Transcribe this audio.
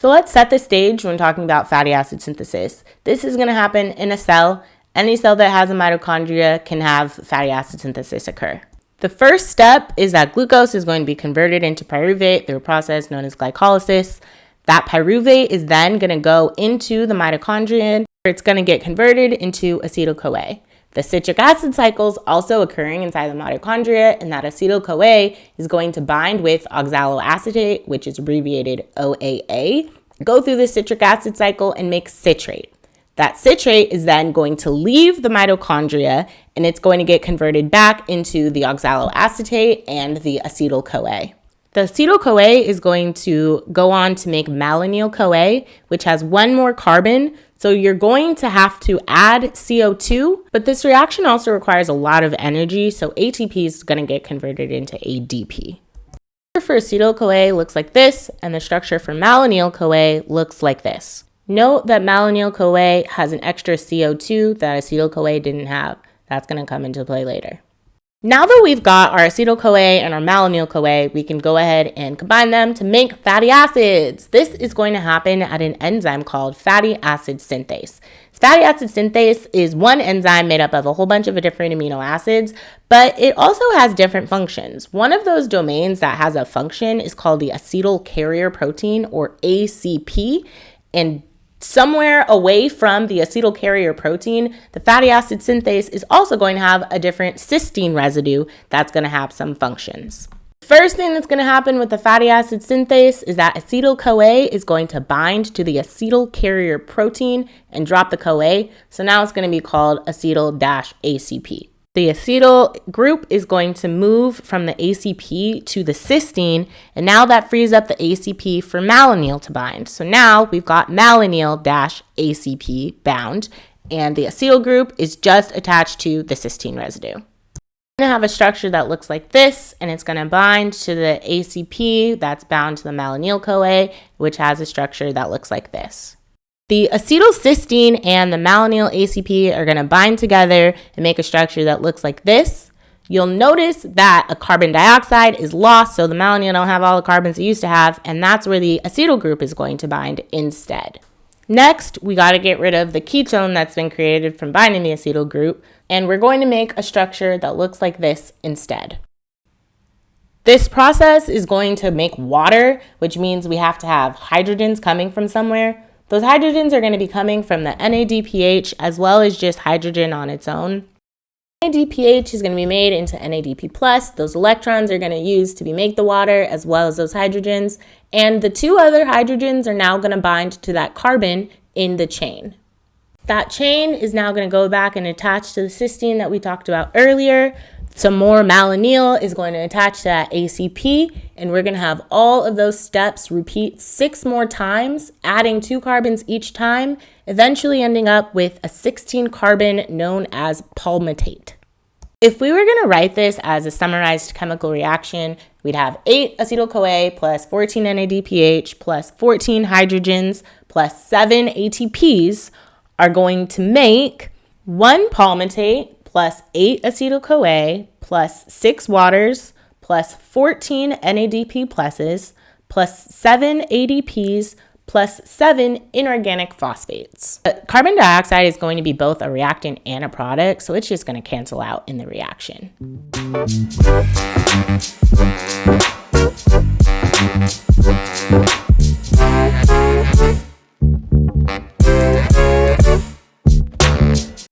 So let's set the stage when talking about fatty acid synthesis. This is going to happen in a cell. Any cell that has a mitochondria can have fatty acid synthesis occur. The first step is that glucose is going to be converted into pyruvate through a process known as glycolysis. That pyruvate is then going to go into the mitochondria, where it's going to get converted into acetyl-CoA. The citric acid cycle is also occurring inside the mitochondria, and that acetyl-CoA is going to bind with oxaloacetate, which is abbreviated OAA, go through the citric acid cycle and make citrate. That citrate is then going to leave the mitochondria, and it's going to get converted back into the oxaloacetate and the acetyl-CoA. The acetyl-CoA is going to go on to make malonyl-CoA, which has one more carbon. So you're going to have to add CO2, but this reaction also requires a lot of energy. So ATP is going to get converted into ADP. The structure for acetyl-CoA looks like this, and the structure for malonyl-CoA looks like this. Note that malonyl-CoA has an extra CO2 that acetyl-CoA didn't have. That's going to come into play later. Now that we've got our acetyl-CoA and our malonyl-CoA, we can go ahead and combine them to make fatty acids. This is going to happen at an enzyme called fatty acid synthase. Fatty acid synthase is one enzyme made up of a whole bunch of different amino acids, but it also has different functions. One of those domains that has a function is called the Acyl Carrier Protein, or ACP, and somewhere away from the acyl carrier protein, the fatty acid synthase is also going to have a different cysteine residue that's going to have some functions. First thing that's going to happen with the fatty acid synthase is that acetyl-CoA is going to bind to the acyl carrier protein and drop the CoA. So now it's going to be called acetyl-ACP. The acetyl group is going to move from the ACP to the cysteine, and now that frees up the ACP for malonyl to bind. So now we've got malonyl-ACP bound, and the acetyl group is just attached to the cysteine residue. We're going to have a structure that looks like this, and it's going to bind to the ACP that's bound to the malonyl-CoA, which has a structure that looks like this. The acetylcysteine and the malonyl ACP are going to bind together and make a structure that looks like this. You'll notice that a carbon dioxide is lost, so the malonyl don't have all the carbons it used to have, and that's where the acetyl group is going to bind instead. Next, we got to get rid of the ketone that's been created from binding the acetyl group, and we're going to make a structure that looks like this instead. This process is going to make water, which means we have to have hydrogens coming from somewhere. Those hydrogens are going to be coming from the NADPH as well as just hydrogen on its own. NADPH is going to be made into NADP+. Those electrons are going to use to make the water as well as those hydrogens. And the two other hydrogens are now going to bind to that carbon in the chain. That chain is now going to go back and attach to the cysteine that we talked about earlier. Some more malonyl is going to attach to that ACP, and we're going to have all of those steps repeat 6 more times, adding 2 carbons each time, eventually ending up with a 16 carbon known as palmitate. If we were going to write this as a summarized chemical reaction, we'd have 8 acetyl-CoA plus 14 NADPH plus 14 hydrogens plus 7 ATPs are going to make 1 palmitate plus 8 acetyl-CoA plus 6 waters plus 14 NADP pluses plus 7 ADPs plus 7 inorganic phosphates. But carbon dioxide is going to be both a reactant and a product, so it's just going to cancel out in the reaction.